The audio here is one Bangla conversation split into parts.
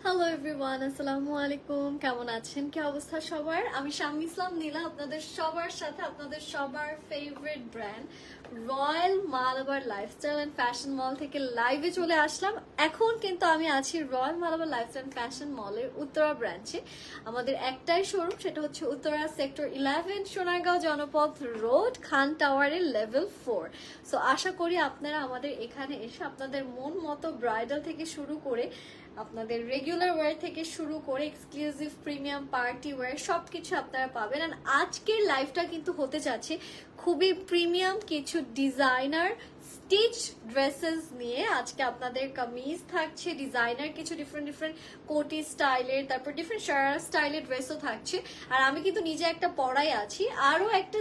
হ্যালো এভরিওয়ান, আসসালামু আলাইকুম। কেমন আছেন? কি অবস্থা সবার? আমি শাম্মী ইসলাম নীলা, আপনাদের সবার সাথে আপনাদের সবার favourite brand royal Malabar lifestyle and fashion মল থেকে লাইভে চলে আসলাম। এখন কিন্তু আমি আছি royal Malabar lifestyle and fashion মলের উত্তরা ব্রাঞ্চে। আমাদের একটাই শোরুম, সেটা হচ্ছে উত্তরা সেক্টর 11, সোনারগাঁও জনপথ রোড, খান টাওয়ারের লেভেল 4। সো আশা করি আপনারা আমাদের এখানে এসে আপনাদের মন মতো ব্রাইডাল থেকে শুরু করে আপনাদের রেগুলার ওয়্যার থেকে শুরু করে এক্সক্লুসিভ প্রিমিয়াম পার্টি ওয়্যার সবকিছু আপনারা পাবেন। আর আজকের লাইভটা কিন্তু হতে যাচ্ছে খুবই প্রিমিয়াম কিছু ডিজাইনার স্টিচ ড্রেসেস নিয়ে। আজকে আপনাদের কামিজ থাকছে, ডিজাইনার কিছু ডিফারেন্ট কোটি স্টাইলের, তারপর ডিফারেন্ট শারারা স্টাইলের ড্রেসও থাকছে। আর আমি কিন্তু নিজে একটা পড়াই আছি। আরও একটা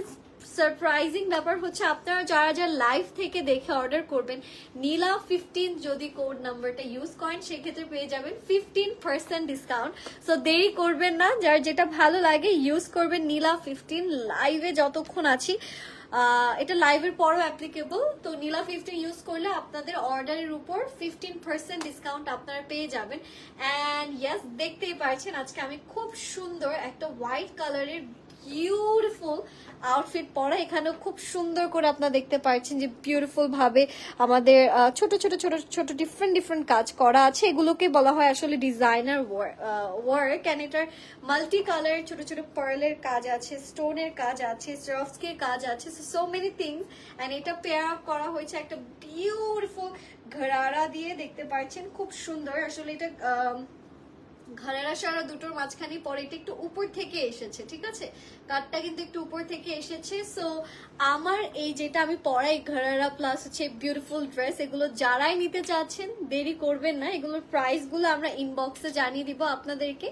সারপ্রাইজিং ব্যাপার হচ্ছে, আপনারা যারা যারা লাইভ থেকে দেখে অর্ডার করবেন, নীলা 15 যদি কোড নাম্বারটা ইউজ করেন সেক্ষেত্রে পেয়ে যাবেন 15% ডিসকাউন্ট। সো দেরি করবেন না, যার যেটা ভালো লাগে ইউজ করবেন নীলা 15 লাইভে যতক্ষণ আছি। এটা লাইভের পরও অ্যাপ্লিকেবল। তো নীলা 15 ইউজ করলে আপনাদের অর্ডারের উপর 15% ডিসকাউন্ট আপনারা পেয়ে যাবেন। অ্যান্ড ইয়েস, দেখতেই পারছেন আজকে আমি খুব সুন্দর একটা হোয়াইট কালারের বিউটিফুল আউটফিট পরা। এখানেও খুব সুন্দর করে আপনারা দেখতে পাচ্ছেন যে বিউটিফুল ভাবে আমাদের ছোট ছোট ছোট ছোট ডিফারেন্ট কাজ করা আছে। এগুলোকে বলা হয় আসলে ডিজাইনার ওয়ার্ক। অ্যান্ড এটার মাল্টি কালার ছোট ছোট পার্লের কাজ আছে, স্টোনের কাজ আছে, স্ট্রাফসকের কাজ আছে, সো মেনি থিংস। অ্যান্ড এটা পেয়ার আপ করা হয়েছে একটা বিউটিফুল ঘরারা দিয়ে। দেখতে পাচ্ছেন খুব সুন্দর। আসলে এটা ঘরেরা সারা দুটোর মাঝখানে পরে এটা একটু উপর থেকে এসেছে, ঠিক আছে, কাটটা কিন্তু একটু উপর থেকে এসেছে। সো আমার এই যেটা আমি পরাই ঘরেরা প্লাস হচ্ছে বিউটিফুল ড্রেস, এগুলো যারাই নিতে চাচ্ছেন দেরি করবেন না। এগুলোর প্রাইস গুলো আমরা ইনবক্সে জানিয়ে দিব আপনাদেরকে।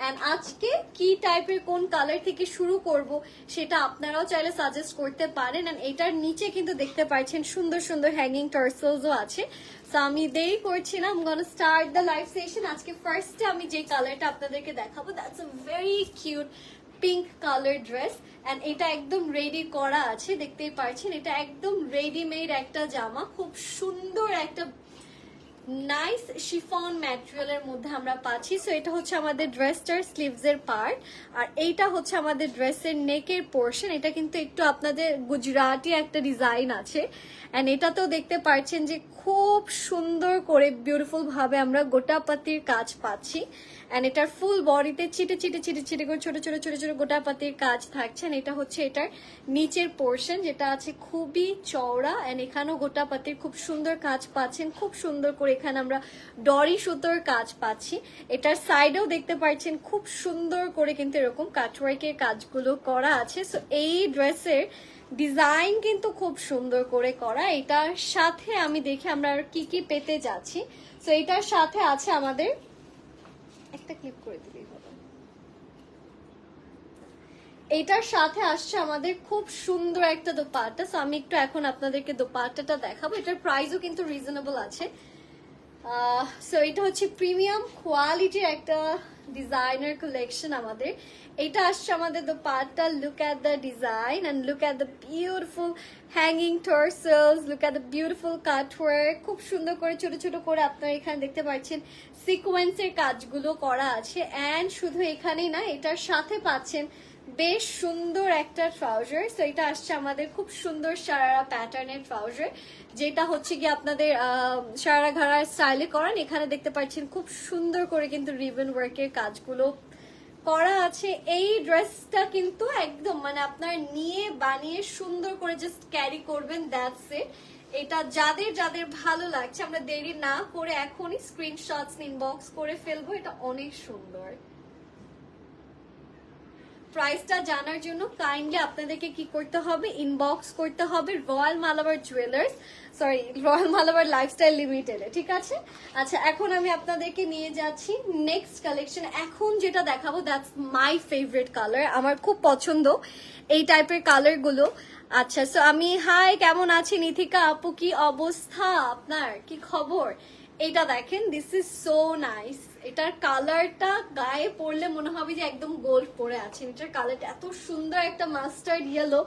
এন্ড আজকে কি টাইপের কোন কালার থেকে শুরু করব সেটা আপনারাও চাইলে সাজেস্ট করতে পারেন। এন্ড এটার নিচে কিন্তু দেখতে পাচ্ছেন সুন্দর সুন্দর হ্যাঙ্গিং টার্সেলসও আছে। সো আমি দেরি করছি না, I'm gonna start the live session. আজকে ফার্স্টে আমি যে কালারটা আপনাদেরকে দেখাবো, that's a very cute pink colour dress. And এটা একদম রেডি করা আছে, দেখতেই পাচ্ছেন এটা একদম রেডিমেড একটা জামা। খুব সুন্দর একটা নাইস শিফন ম্যাটেরিয়ালের মধ্যে আমরা পাচ্ছি। সো এটা হচ্ছে আমাদের ড্রেসটার স্লিভস এর পার্ট, আর এইটা হচ্ছে আমাদের ড্রেসের নেকের পোর্শন। এটা কিন্তু একটু আপনাদের গুজরাটি একটা ডিজাইন আছে। এন্ড এটাতেও দেখতে পাচ্ছেন যে খুব সুন্দর করে বিউটিফুল ভাবে আমরা গোটা পাতির কাজ পাচ্ছি। এন্ড এটার ফুল বডিতে চিটে চিটে চিটে চিটে করে ছোট ছোট ছোট ছোট গোটা পাতির কাজ থাকছে। এটা হচ্ছে এটার নিচের পোর্শন, যেটা আছে খুবই চওড়া। এন্ড এখানেও গোটা পাতির খুব সুন্দর কাজ পাচ্ছেন। খুব সুন্দর করে এখানে আমরা ডরি সুতোর কাজ পাচ্ছি। এটার সাইডেও দেখতে পাচ্ছেন খুব সুন্দর করে কিন্তু এরকম কাটওয়ার্কের কাজগুলো করা আছে। সো এই ড্রেসের ডিজাইন কিন্তু খুব সুন্দর করে করা। এটার সাথে আমি দেখি আমরা আর কি কি পেতে যাচ্ছি। সো এটার সাথে আছে আমাদের একটা ক্লিপ করে দিলেই হলো। এটার সাথে আসছে আমাদের খুব সুন্দর একটা দোপাট্টা। সো আমি একটু এখন আপনাদেরকে দোপাট্টাটা দেখাবো। এটার প্রাইসও কিন্তু রিজনেবল আছে। সো এটা হচ্ছে প্রিমিয়াম কোয়ালিটির একটা ডিজাইনার কালেকশন আমাদের। এটা আসছে আমাদের dupatta. Look at the design and look at the beautiful hanging tassels, look at the beautiful cutwork. খুব সুন্দর করে ছোট ছোট করে আপনারা এখানে দেখতে পাচ্ছেন সিকোয়েন্সের কাজগুলো করা আছে। অ্যান্ড শুধু এখানেই না, এটার সাথে পাচ্ছেন বেশ সুন্দর একটা ট্রাউজার। সো এটা আসছে আমাদের খুব সুন্দর শারারা প্যাটার্নের ট্রাউজার, যেটা হচ্ছে কি আপনাদের শারারা ঘাড়া স্টাইলে করেন। এখানে দেখতে পাচ্ছেন খুব সুন্দর করে কিন্তু রিবন ওয়ার্কের কাজগুলো করা আছে। এই ড্রেসটা কিন্তু একদম মানে আপনার নিয়ে বানিয়ে সুন্দর করে জাস্ট ক্যারি করবেন, দ্যাটস ইট। এটা যাদের যাদের ভালো লাগছে, আমরা দেরি না করে এখনই স্ক্রিনশটস ইনবক্স করে ফেলবো। এটা অনেক সুন্দর। প্রাইসটা জানার জন্য কাইন্ডলি আপনাদেরকে কি করতে হবে, ইনবক্স করতে হবে royal Malabar jewellers, sorry royal Malabar lifestyle লিমিটেডে, ঠিক আছে। আচ্ছা, এখন আমি আপনাদেরকে নিয়ে যাচ্ছি নেক্সট কালেকশন। এখন যেটা দেখাবো দ্যাটস মাই ফেভারিট কালার, আমার খুব পছন্দ এই টাইপের কালার গুলো। আচ্ছা, সো আমি হাই, কেমন আছেন ইথিকা আপু, কি অবস্থা আপনার, কি খবর? এটা দেখেন, দিস ইজ সো নাইস। এটার কালারটা গায়ে পরলে মনে হবে যে একদম গোল্ড পরে আছেন। এটার কালারটা এত সুন্দর একটা মাস্টার্ড ইয়েলো,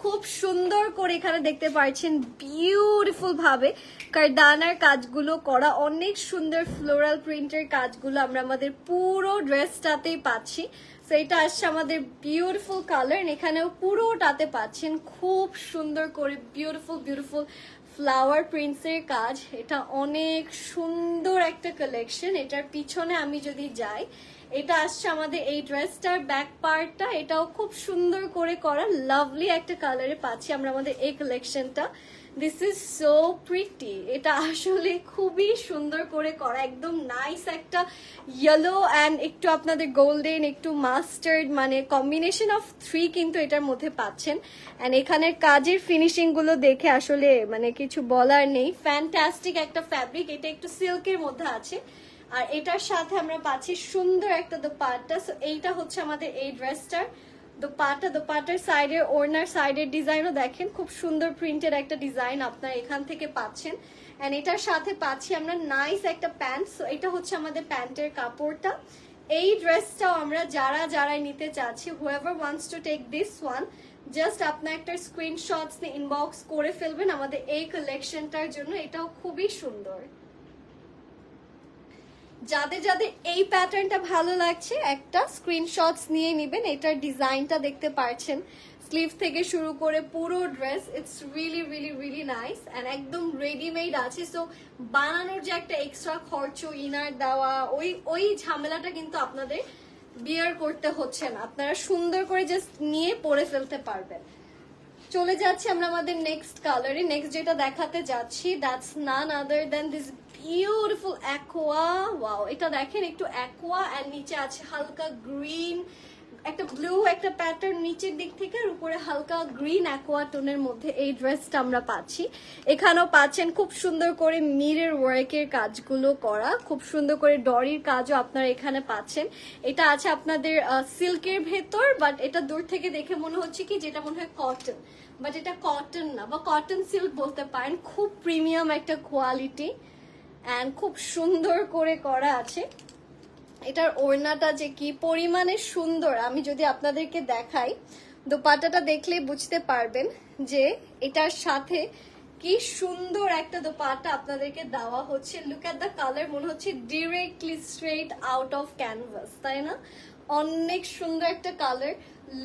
খুব সুন্দর করে এখানে দেখতে পাচ্ছেন বিউটিফুল ভাবে কারদানার কাজগুলো করা, অনেক সুন্দর ফ্লোরাল প্রিন্টের কাজগুলো আমরা আমাদের পুরো ড্রেসটাতেই পাচ্ছি। তো এটা আসছে আমাদের বিউটিফুল কালার, এখানেও পুরোটাতে পাচ্ছেন খুব সুন্দর করে বিউটিফুল বিউটিফুল ফ্লাওয়ার প্রিন্টসের কাজ। এটা অনেক সুন্দর একটা কালেকশন। এটার পিছনে আমি যদি যাই, এটা আসছে আমাদের এই ড্রেসটার ব্যাক পার্টটা, এটাও খুব সুন্দর করে করা, লাভলি একটা কালারে পাচ্ছি আমরা আমাদের এই কালেকশনটা। দিস ইজ সো প্রিটি, এটা আসলে খুবই সুন্দর করে করা, একদম নাইস একটা ইয়েলো অ্যান্ড একটু আপনাদের গোল্ডেন, একটু মাস্টার্ড, মানে কম্বিনেশন অফ 3 কিন্তু এটার মধ্যে পাচ্ছেন। অ্যান্ড এখানের কাজের ফিনিশিং গুলো দেখে আসলে মানে কিছু বলার নেই, ফ্যান্টাস্টিক একটা ফ্যাব্রিক। এটা একটু সিল্কের মধ্যে আছে, আর এটার সাথে আমরা পাচ্ছি সুন্দর একটা দোপাট্টা। সো এইটা হচ্ছে আমাদের এই ড্রেসটার দোপাট্টা। দোপাট্টার সাইডের, ওড়নার সাইডের ডিজাইনও দেখেন খুব সুন্দর প্রিন্টের একটা ডিজাইন আপনারা এখান থেকে পাচ্ছেন। এন্ড এটার সাথে পাচ্ছি আমরা নাইস একটা প্যান্ট। সো এটা হচ্ছে আমাদের প্যান্টের কাপড়টা। এই ড্রেসটাও আমরা যারাই নিতে চাচ্ছি, whoever wants to take this one, just আপনার একটা স্ক্রিনশটস নিয়ে ইনবক্স করে ফেলবেন আমাদের এই কালেকশনটার জন্য। এটাও খুবই সুন্দর। যাদের যাদের এই প্যাটার্নটা ভালো লাগছে একটা স্ক্রিনশটস নিয়ে নেবেন। এটার ডিজাইনটা দেখতে পাচ্ছেন, স্লিভ থেকে শুরু করে পুরো dress, it's really really really nice and একদম রেডিমেড আছে। সো বানানোর যে একটা এক্সট্রা খরচ, ইনার দেওয়া, ওই ঝামেলাটা কিন্তু আপনাদের বিয়ার করতে হচ্ছে না, আপনারা সুন্দর করে জাস্ট নিয়ে পরে ফেলতে পারবেন। চলে যাচ্ছি আমরা আমাদের নেক্সট কালারে। নেক্সট যেটা দেখাতে যাচ্ছি, that's none other than this beautiful aqua. Wow, এটা দেখেন একটু অ্যাকোয়া এন্ড নিচে আছে হালকা গ্রিন, একটা ব্লু একটা প্যাটার্ন নিচের দিক থেকে, আর উপরে হালকা গ্রিন অ্যাকোয়া টোনের মধ্যে এই ড্রেসটা আমরা পাচ্ছি। এখানেও পাচ্ছেন খুব সুন্দর করে মিরর ওয়ার্কের কাজগুলো করা, খুব সুন্দর করে ডরির কাজও আপনারা এখানে পাচ্ছেন। এটা আছে আপনাদের সিল্কের ভেতর, বাট এটা দূর থেকে দেখে মনে হচ্ছে কি যেটা মনে হয় কটন, বাট এটা কটন না, বা কটন সিল্ক বলতে পারেন। খুব প্রিমিয়াম একটা কোয়ালিটি অ্যান্ড খুব সুন্দর করে করা আছে। এটার ওড়নাটা যে কি পরিমাণে সুন্দর, আমি যদি আপনাদেরকে দেখাই, দোপাট্টাটা দেখলেই বুঝতে পারবেন যে এটার সাথে কি সুন্দর একটা দোপাট্টা আপনাদেরকে দেওয়া হচ্ছে। লুক এট দ্য কালার, মনে হচ্ছে directly straight out of canvas, তাই না? অনেক সুন্দর একটা colour.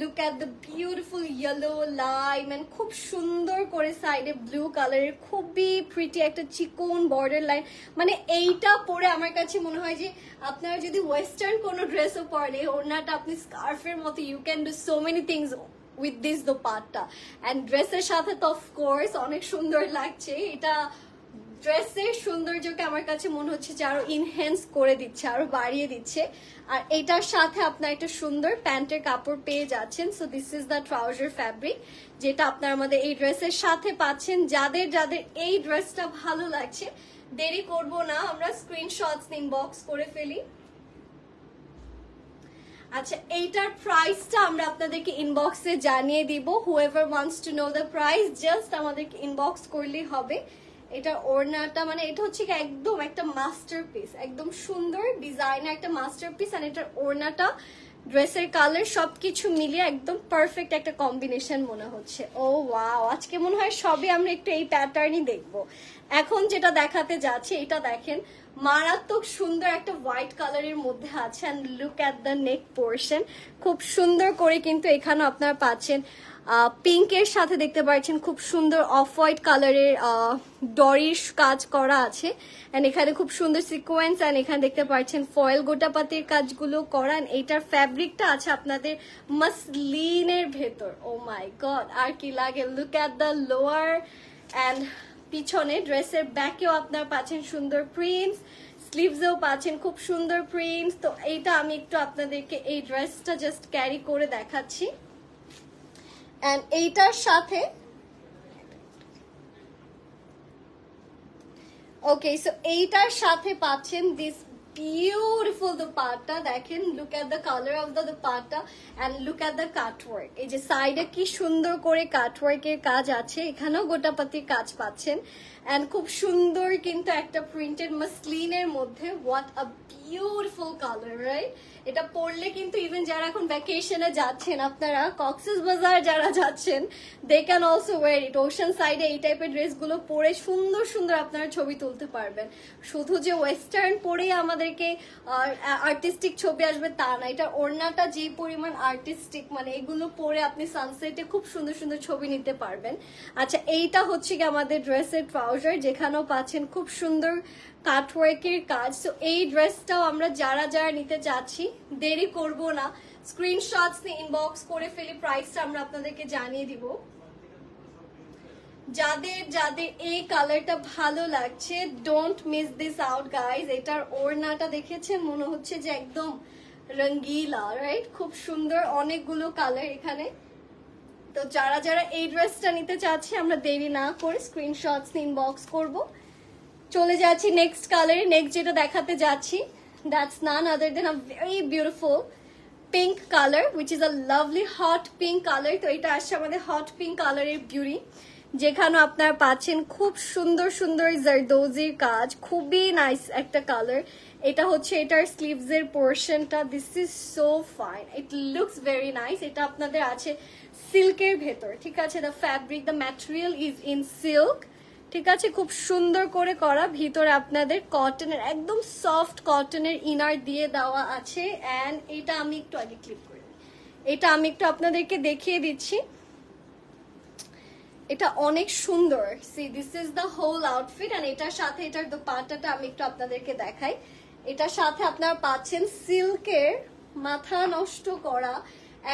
Look at the beautiful yellow lime and খুব সুন্দর করে সাইডে ব্লু কালারের খুবই প্রিটি একটা চিকন বর্ডার লাইন। মানে এইটা পরে আমার কাছে মনে হয় যে আপনারা যদি ওয়েস্টার্ন কোনো ড্রেসও পরে, ওড়নাটা আপনি স্কার্ফের মতো, you can do so many things with this dupatta. And ড্রেসের সাথে তো অফকোর্স অনেক সুন্দর লাগছে। এটা ড্রেসের সৌন্দর্যকে আমার কাছে মনে হচ্ছে যে আরো ইনহ্যান্স করে দিচ্ছে, আরো বাড়িয়ে দিচ্ছে। আর এটার সাথে আপনার একটা সুন্দর প্যান্টের কাপড় পেয়ে যাচ্ছেন। So this is the trouser fabric, যেটা আপনার আমাদের এই ড্রেসের সাথে পাচ্ছেন। যাদের যাদের এই ড্রেসটা ভালো লাগছে, দেরি করব না, আমরা স্ক্রিনশটস ইনবক্স করে ফেলি। আচ্ছা, এইটার প্রাইসটা আমরা আপনাদেরকে ইনবক্সে জানিয়ে দিব। whoever wants to know the price, just আমাদেরকে ইনবক্স করলেই হবে। এটা ওড়নাটা, মানে এটা হচ্ছে কি একদম একটা মাস্টারপিস, একদম সুন্দর ডিজাইনার একটা মাস্টারপিস। আর এটার ওড়নাটা, ড্রেসের কালার সবকিছু মিলিয়ে একদম পারফেক্ট একটা কম্বিনেশন মনে হচ্ছে। ও ওয়াও, আজকে মনে হয় সবে আমরা একটু এই প্যাটার্নই দেখবো। এখন যেটা দেখাতে যাচ্ছে, এটা দেখেন মারাত্মক সুন্দর একটা হোয়াইট কালারের মধ্যে আছে। And look at the neck portion, খুব সুন্দর করে কিন্তু এখানে আপনারা পাচ্ছেন পিঙ্কের সাথে দেখতে পাচ্ছেন খুব সুন্দর অফ হোয়াইট কালারের ডরির কাজ করা আছে। অ্যান্ড এখানে খুব সুন্দর সিকোয়েন্স, অ্যান্ড এখানে দেখতে পাচ্ছেন ফয়েল গোটাপাতির কাজগুলো করা। এইটার ফ্যাব্রিকটা আছে আপনাদের মাসলিনের ভেতর। ও মাই গড, আর কি লাগে! Look at the lower and পিছনে ড্রেসের ব্যাকেও আপনারা পাচ্ছেন সুন্দর প্রিন্টস, স্লিভসেও পাচ্ছেন খুব সুন্দর প্রিন্টস। তো এইটা আমি একটু আপনাদেরকে এই ড্রেসটা জাস্ট ক্যারি করে দেখাচ্ছি। অ্যান্ড এইটার সাথে ওকে, সো এইটার সাথে পাচ্ছেন দিস বিউটিফুল দুপাট্টা দেখেন, look at the colour of the dupatta and look at the cutwork. এই যে সাইডে কি সুন্দর করে কাটওয়ার্কের কাজ আছে, এখানেও গোটাপাতির কাজ পাচ্ছেন অ্যান্ড খুব সুন্দর কিন্তু একটা প্রিন্টেড মাসলিনের মধ্যে। What a beautiful colour, right? এটা পরলে কিন্তু ইভেন যারা এখন ভ্যাকেশনে যাচ্ছেন, আপনারা কক্সেস বাজার যারা যাচ্ছেন, they can also wear it. Ocean সাইডে এই টাইপের ড্রেসগুলো পরে সুন্দর সুন্দর আপনারা ছবি তুলতে পারবেন। শুধু যে ওয়েস্টার্ন পরেই আমাদেরকে আর্টিস্টিক ছবি আসবে তা না, এটা ওড়নাটা যে পরিমাণ আর্টিস্টিক, মানে এগুলো পরে আপনি সানসেটে খুব সুন্দর সুন্দর ছবি নিতে পারবেন। আচ্ছা, এইটা হচ্ছে কি আমাদের ড্রেসের ট্রাউজার, যেখানেও পাচ্ছেন খুব সুন্দর কাটওয়ার্কের কাজ। তো এই ড্রেসটাও আমরা যারা যারা নিতে চাচ্ছি, দেরি করব না, স্ক্রিনশটস নিয়ে ইনবক্স করে ফেলি, প্রাইসটা আমরা আপনাদেরকে জানিয়ে দিব। যাদের যাদের এই কালারটা ভালো লাগছে, don't miss this out guys. এটার ওড়নাটা দেখেছেন, মনে হচ্ছে যে একদম রঙ্গিলা, রাইট? খুব সুন্দর, অনেকগুলো কালার এখানে। তো যারা যারা এই ড্রেসটা নিতে চাচ্ছি, আমরা দেরি না করে স্ক্রিনশটস নিয়ে ইনবক্স করব। চলে যাচ্ছি নেক্সট কালারে। নেক্সট যেটা দেখাতে যাচ্ছি, that's none other than a very beautiful pink colour, which is a lovely hot pink colour. তো এটা আসছে আমাদের হট পিঙ্ক কালারের বিউটি, যেখানে আপনারা পাচ্ছেন খুব সুন্দর সুন্দর জারদোজির কাজ, খুবই নাইস একটা কালার। এটা হচ্ছে এটার স্লিভস এর পোর্শনটা, this is so fine, it looks very nice. এটা আপনাদের আছে সিল্কের ভেতর, ঠিক আছে? The fabric, the material is in silk, ঠিক আছে? খুব সুন্দর করে করা। ভিতরে আপনাদের কটনের, একদম সফট কটনের ইনার দিয়ে দেওয়া আছে। অ্যান্ড এটা আমি একটু আগে ক্লিক করি, এটা আমি একটু আপনাদেরকে দেখিয়ে দিচ্ছি। এটা অনেক সুন্দর। See, this is the whole outfit. And এটার সাথে এটার দোপাট্টাটা আমি একটু আপনাদেরকে দেখাই। এটার সাথে আপনারা পাচ্ছেন সিল্কের মাথা নষ্ট করা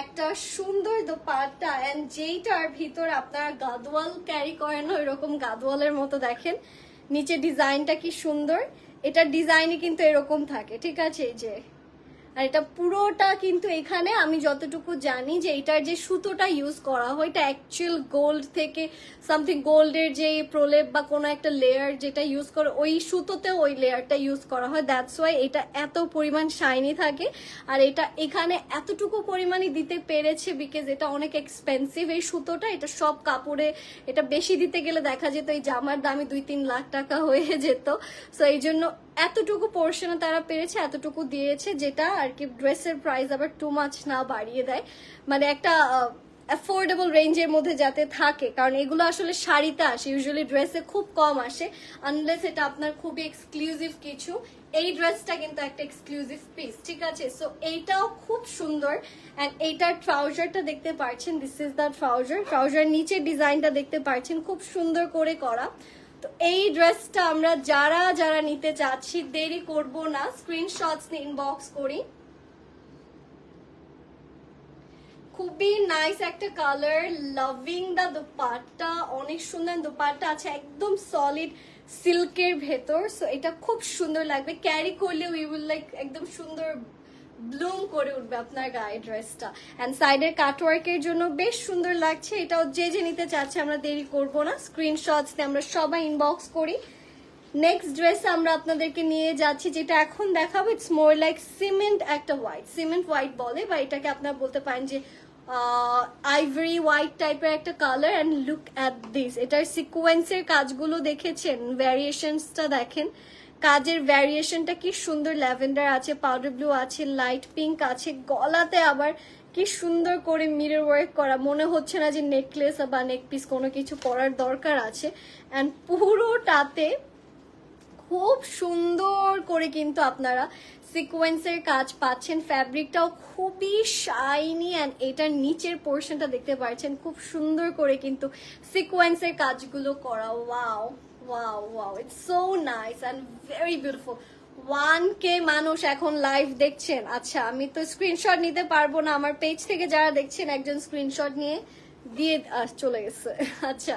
একটা সুন্দর দোপাট্টা, এন্ড যেইটার ভিতর আপনারা গাদওয়াল ক্যারি করেন এরকম গাদওয়ালের মতো। দেখেন নিচে ডিজাইনটা কি সুন্দর, এটার ডিজাইনই কিন্তু এরকম থাকে, ঠিক আছে? এই যে, আর এটা পুরোটা কিন্তু এখানে আমি যতটুকু জানি যে এটার যে সুতোটা ইউজ করা হয়, এটা অ্যাকচুয়াল গোল্ড থেকে সামথিং গোল্ডের যে প্রলেপ বা কোনো একটা লেয়ার যেটা ইউজ করে, ওই সুতোতে ওই লেয়ারটা ইউজ করা হয়। দ্যাটস ওয়াই এটা এত পরিমাণ শাইনি থাকে। আর এটা এখানে এতটুকু পরিমাণই দিতে পেরেছে বিকজ এটা অনেক এক্সপেন্সিভ এই সুতোটা। এটা সব কাপড়ে এটা বেশি দিতে গেলে দেখা যেত এই জামার দামই 2-3 লাখ টাকা হয়ে যেত। সো এই জন্য এতটুকু পোর্শনে তারা পেরেছে, এতটুকু দিয়েছে, যেটা আর কি ড্রেসের প্রাইস আবার টু মাচ না বাড়িয়ে দেয়, মানে একটা অ্যাফোর্ডেবল রেঞ্জের মধ্যে যাতে থাকে। কারণ এগুলো আসলে শাড়িতে আসে, ইউজুয়ালি ড্রেসে খুব কম আসে, আনলেস এটা আপনার খুবই এক্সক্লুসিভ কিছু। এই ড্রেসটা কিন্তু একটা এক্সক্লুসিভ পিস, ঠিক আছে? সো এইটাও খুব সুন্দর। অ্যান্ড এইটার ট্রাউজারটা দেখতে পাচ্ছেন, this is the trouser. Trouser নিচের ডিজাইনটা দেখতে পাচ্ছেন, খুব সুন্দর করে করা। তো এই ড্রেসটা আমরা যারা যারা নিতে চাচ্ছি, দেরি করব না, স্ক্রিনশটস নিয়ে ইনবক্স করি। খুবই নাইস একটা কালার, লাভিং দ্য দোপাট্টা, অনেক সুন্দর দোপাট্টা আছে, একদম সলিড সিল্কের ভেতর। সো এটা খুব সুন্দর লাগবে, ক্যারি করলে উই উইল লাইক একদম সুন্দর ব্লুম করে উঠবে আপনার গায়ে ড্রেসটা। অ্যান্ড সাইডের কাটওয়ার্কের জন্য বেশ সুন্দর লাগছে। এটাও যে যে নিতে চাচ্ছে, আমরা দেরি করব না, স্ক্রিনশটস দিয়ে আমরা সবাই ইনবক্স করি। নেক্সট ড্রেস আমরা আপনাদেরকে নিয়ে যাচ্ছি, যেটা এখন দেখাবো, ইটস মোর লাইক সিমেন্ট একটা হোয়াইট, সিমেন্ট হোয়াইট বলে, বা এটাকে আপনারা বলতে পারেন যে আইভরি হোয়াইট টাইপের একটা colour. And look at this, এটার সিকোয়েন্সের কাজগুলো দেখেছেন, ভ্যারিয়েশনসটা দেখেন, কাজের ভ্যারিয়েশনটা কি সুন্দর, ল্যাভেন্ডার আছে, পাউডার ব্লু আছে, লাইট পিঙ্ক আছে, গলাতে আবার কি সুন্দর করে মিরর ওয়ার্ক করা, মনে হচ্ছে না যে নেকলেস বা নেক পিস কোনো কিছু পরার দরকার আছে। অ্যান্ড পুরোটাতে খুব সুন্দর করে কিন্তু আপনারা সিকোয়েন্সের কাজ পাচ্ছেন, ফ্যাব্রিকটাও খুবই শাইনি। অ্যান্ড এটার নিচের পোর্শনটা দেখতে পাচ্ছেন, খুব সুন্দর করে কিন্তু সিকোয়েন্সের কাজগুলো করা। Wow wow wow, it's so nice and very beautiful. 1K মানুষ এখন লাইভ দেখছেন। আচ্ছা, আমি তো স্ক্রিনশট নিতে পারবো না, আমার পেজ থেকে যারা দেখছেন একজন স্ক্রিনশট নিয়ে দিয়ে চলে গেছে। আচ্ছা,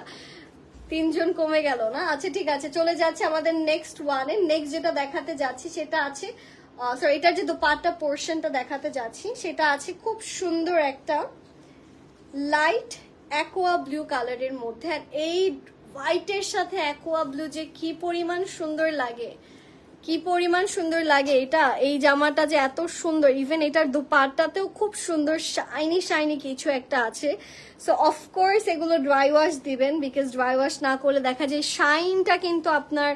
3 জন কমে গেল না? আচ্ছা ঠিক আছে, চলে যাচ্ছে আমাদের নেক্সট ওয়ানে। নেক্সট যেটা দেখাতে যাচ্ছি সেটা আছে, সরি, এটার যে দোপাট্টা পোর্শনটা দেখাতে যাচ্ছি সেটা আছে খুব সুন্দর একটা লাইট অ্যাকোয়া ব্লু কালারের মধ্যে। আর এই হোয়াইটের সাথে অ্যাকোয়া ব্লু যে কি পরিমাণ সুন্দর লাগে, কি পরিমাণ সুন্দর লাগে এটা, এই জামাটা যে এত সুন্দর, ইভেন এটার দুপাট্টাতেও খুব সুন্দর শাইনি শাইনি কিছু একটা আছে। সো অফকোর্স এগুলো ড্রাই ওয়াশ দিবেন, বিকজ ড্রাই ওয়াশ না করলে দেখা যায় শাইনটা কিন্তু আপনার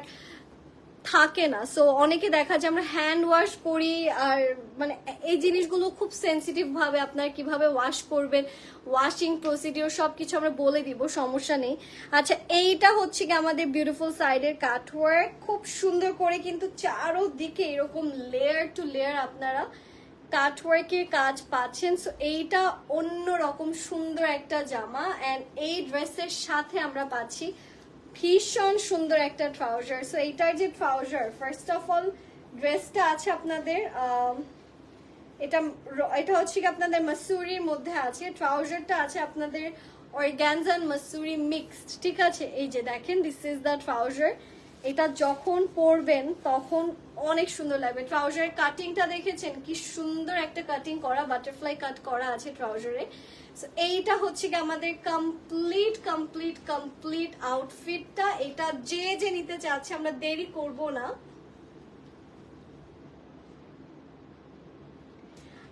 থাকে না। সো অনেকে দেখা যায় আমরা হ্যান্ড ওয়াশ করি, আর মানে এই জিনিসগুলো খুব সেন্সিটিভ ভাবে আপনার কিভাবে ওয়াশ করবেন, ওয়াশিং প্রসিডিওর সবকিছু আমরা বলে দিব, সমস্যা নেই। আচ্ছা, এইটা হচ্ছে কি আমাদের বিউটিফুল সাইডের কাটওয়ার্ক, খুব সুন্দর করে কিন্তু চারোদিকে এরকম লেয়ার টু লেয়ার আপনারা কাটওয়ার্কের কাজ পাচ্ছেন। সো এইটা অন্যরকম সুন্দর একটা জামা, অ্যান্ড এই ড্রেসের সাথে আমরা পাচ্ছি ভীষণ সুন্দর একটা ট্রাউজার। সো এইটার যে ট্রাউজার, ফার্স্ট অফ অল ড্রেসটা আছে আপনাদের এটা হচ্ছে কি আপনাদের মাসুরির মধ্যে আছে, ট্রাউজারটা আছে আপনাদের অর্গানজা মাসুরি মিক্সড, ঠিক আছে। এই যে দেখেন, দিস ইজ দ্য ট্রাউজার। এটা যখন পরবেন তখন অনেক সুন্দর লাগবে। ট্রাউজারের কাটিংটা দেখেছেন কি সুন্দর একটা কাটিং করা, বাটারফ্লাই কাট করা আছে ট্রাউজারে। এইটা হচ্ছে কি আমাদের কমপ্লিট আউটফিটটা। এটা যে নিতে চাচ্ছে, আমরা দেরি করব না।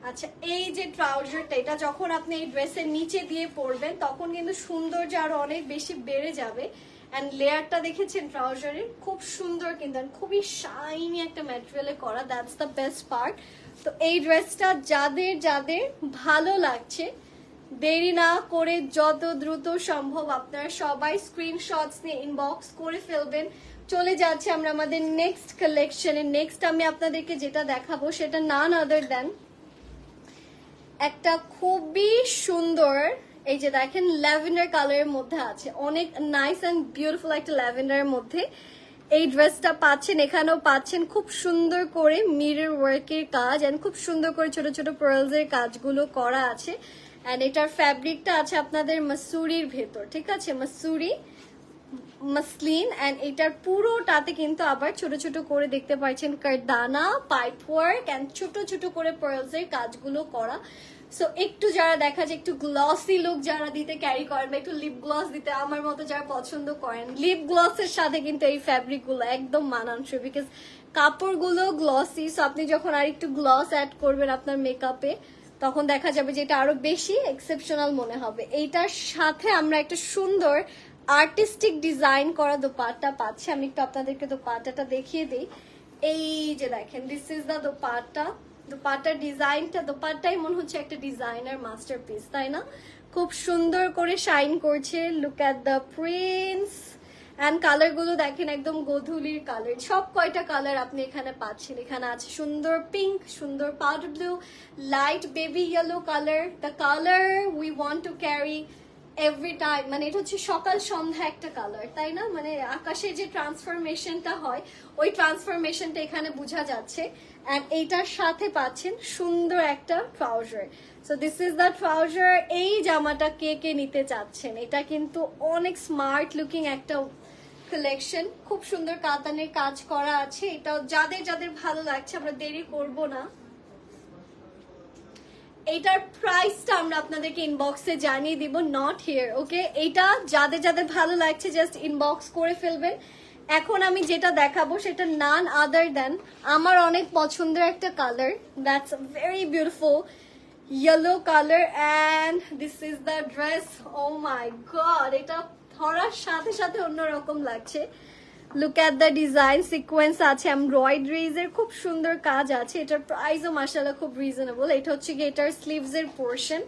আচ্ছা, এই যে ট্রাউজারটা, এটা যখন আপনি এই ড্রেসের নিচে দিয়ে পরবেন তখন কিন্তু সৌন্দর্য আরো অনেক বেশি বেড়ে যাবে। অ্যান্ড লেয়ারটা দেখেছেন ট্রাউজারের, খুব সুন্দর কিন্তু, খুবই শাইনি একটা ম্যাটেরিয়ালে করা, দ্যাটস দ্য বেস্ট পার্ট। তো এই ড্রেসটা যাদের যাদের ভালো লাগছে, দেরি না করে যত দ্রুত সম্ভব আপনারা সবাই স্ক্রিনশটস নিয়ে ইনবক্স করে ফেলবেন। চলে যাচ্ছে আমরা আমাদের নেক্সট কালেকশনে। নেক্সট আমি আপনাদেরকে যেটা দেখাবো সেটা নান আদার দেন একটা খুবই সুন্দর, এই যে দেখেন ল্যাভেন্ডার কালারের মধ্যে আছে, অনেক নাইস অ্যান্ড বিউটিফুল একটা ল্যাভেন্ডারের মধ্যে এই ড্রেসটা পাচ্ছেন। এখানেও পাচ্ছেন খুব সুন্দর করে মিরর ওয়ার্কের কাজ, অ্যান্ড খুব সুন্দর করে ছোট ছোট পার্লসের কাজগুলো করা আছে। অ্যান্ড এটার ফ্যাব্রিকটা আছে আপনাদের মাসুরির ভেতর, ঠিক আছে, মাসুরি মাসলিন। অ্যান্ড এটার পুরোটাতে কিন্তু আবার ছোট ছোট করে দেখতে পাচ্ছেন কারদানা, পাইপ ওয়ার্ক অ্যান্ড ছোট ছোট করে পার্লসের কাজগুলো করা। সো একটু যারা দেখা যায় একটু গ্লসি লুক যারা দিতে ক্যারি করেন, বা একটু লিপ গ্লস দিতে আমার মতো যারা পছন্দ করেন, লিপ গ্লসের সাথে কিন্তু এই ফ্যাব্রিক গুলো একদম মানানসই, বিকজ কাপড়গুলো গ্লসি। সো আপনি যখন আর একটু গ্লস অ্যাড করবেন আপনার মেকআপে, তখন দেখা যাবে যে এটা আরো বেশি এক্সেপশনাল মনে হবে। এইটার সাথে আমরা একটা সুন্দর আর্টিস্টিক ডিজাইন করা দোপাট্টা পাচ্ছি। আমি একটু আপনাদেরকে দোপাট্টাটা দেখিয়ে দিই। এই যে দেখেন, দিস ইজ দ্য দোপাট্টা। দোপাট্টার ডিজাইনটা, দোপাট্টাই মনে হচ্ছে একটা ডিজাইনার মাস্টারপিস, তাই না? খুব সুন্দর করে শাইন করছে। Look at the prints and colour গুলো দেখেন, একদম গোধূলির কালার। সব কয়টা কালার আপনি এখানে পাচ্ছেন। এখানে আছে সুন্দর পিঙ্ক, সুন্দর powder blue, light baby yellow colour, the colour we want to carry every time. মানে এটা হচ্ছে সকাল সন্ধ্যা একটা কালার, তাই না? মানে আকাশের যে ট্রান্সফরমেশনটা হয়, ওই ট্রান্সফরমেশনটা এখানে বোঝা যাচ্ছে। অ্যান্ড এইটার সাথে পাচ্ছেন সুন্দর একটা trouser. So this is the trouser. এই জামাটা কে কে নিতে চাচ্ছেন? এটা কিন্তু অনেক স্মার্ট লুকিং একটা কালেকশন, খুব সুন্দর কাতানের কাজ করা আছে। এটাও যাদের যাদের ভালো লাগছে, আমরা দেরি করব না। এইটার প্রাইসটা আমরা আপনাদেরকে ইনবক্সে জানিয়ে দিব, নট হিয়ার, ওকে? এইটা যাদের যাদের ভালো লাগছে জাস্ট ইনবক্স করে ফেলবেন। এখন আমি যেটা দেখাবো সেটা নান আদার দেন আমার অনেক পছন্দের একটা colour, that's very beautiful yellow colour. And this is the dress. Oh my God, এটা ধরার সাথে সাথে অন্যরকম লাগছে। Look at the design, sequins আছে, এমব্রয়ডারিজ এর খুব সুন্দর কাজ আছে। এটার প্রাইসও মাশাআল্লাহ খুব রিজনেবল। এটা হচ্ছে কি এটার স্লিভস এর পোর্শন,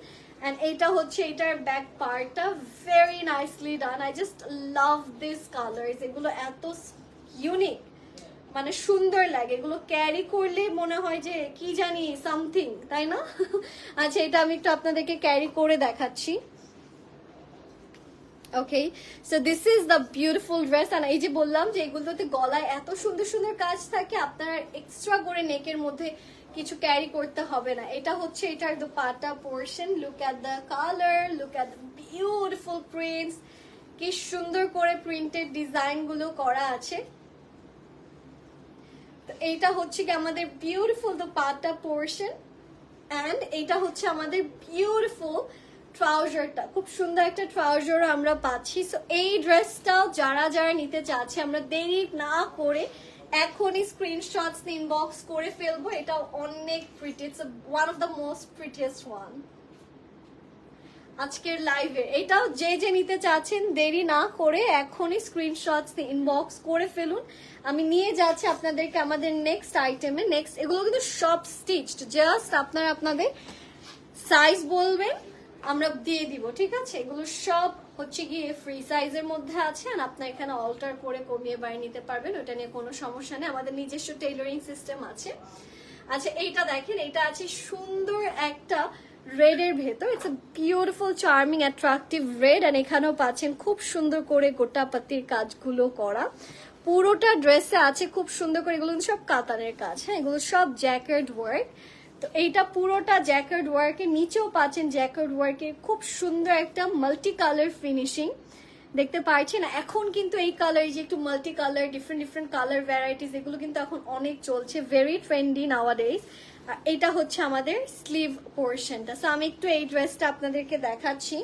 এন্ড এটা হচ্ছে এটার ব্যাক পার্টটা, very nicely done. I just love this colours, এগুলো এত ইউনিক, মানে সুন্দর লাগে। এগুলো ক্যারি করলে মনে হয় যে কি জানি সামথিং, তাই না? আচ্ছা, এটা আমি একটু আপনাদেরকে ক্যারি করে দেখাচ্ছি। Okay, so this is the beautiful dress. আর এই যে বললাম যে এগুলোতে গলায় এত সুন্দর সুন্দর কাজ থাকে, আপনার এক্সট্রা করে নেকের মধ্যে কিছু ক্যারি করতে হবে না। এটা হচ্ছে এটার dupatta portion. Look at the colour, look at the beautiful prints, কি সুন্দর করে প্রিন্টেড ডিজাইন গুলো করা আছে। তো এইটা হচ্ছে কি আমাদের বিউটিফুল দোপাট্টা পোর্শন, অ্যান্ড এইটা হচ্ছে আমাদের বিউটিফুল ট্রাউজারটা। খুব সুন্দর একটা ট্রাউজার আমরা পাচ্ছি। সো এই ড্রেসটাও যারা যারা নিতে চাচ্ছে, আমরা দেরি না করে এখনই স্ক্রিনশটস ইনবক্স করে ফেলবো। এটা অনেক pretty, it's one of the most prettiest one আজকের লাইভে। এটাও যে যে নিতে চাচ্ছেন দেরি না করে এখনই স্ক্রিনশটস ইনবক্স করে ফেলুন। আমি নিয়ে যাচ্ছি আপনাদেরকে আমাদের নেক্সট আইটেমে। নেক্সট এগুলো কিন্তু সব স্টিচড, জাস্ট আপনারা আপনাদের সাইজ বলবেন আমরা দিয়ে দিব, ঠিক আছে? এগুলো সব হচ্ছে গিয়ে ফ্রি সাইজের মধ্যে আছে, আর আপনার এখানে অল্টার করে কমিয়ে বাড়িয়ে নিতে পারবেন, ওটা নিয়ে কোনো সমস্যা নেই। আমাদের নিজস্ব টেইলরিং সিস্টেম আছে। আচ্ছা এইটা দেখেন, এটা আছে সুন্দর একটা রেড এর ভেতর, it's a beautiful charming attractive red, আর এখানেও পাচ্ছেন খুব সুন্দর করে গোটা পাতির কাজগুলো করা। পুরোটা ড্রেসে আছে খুব সুন্দর করে, এগুলো সব কাতানের কাজ, হ্যাঁ এগুলো সব জ্যাকেট ওয়ার্ক। তো এইটা পুরোটা জ্যাকেট ওয়ার্কের, নিচেও পাচ্ছেন জ্যাকেট ওয়ার্কের খুব সুন্দর একটা মাল্টি কালার ফিনিশিং দেখতে পাচ্ছেন। এখন কিন্তু এই কালার, যে একটু multi colour, different different colour varieties, এগুলো কিন্তু এখন অনেক চলছে, ভেরি ট্রেন্ডি নাওয়াডেজ। আর এটা হচ্ছে আমাদের স্লিভ পোর্শনটা। সো আমি একটু এই ড্রেসটা আপনাদেরকে দেখাচ্ছি।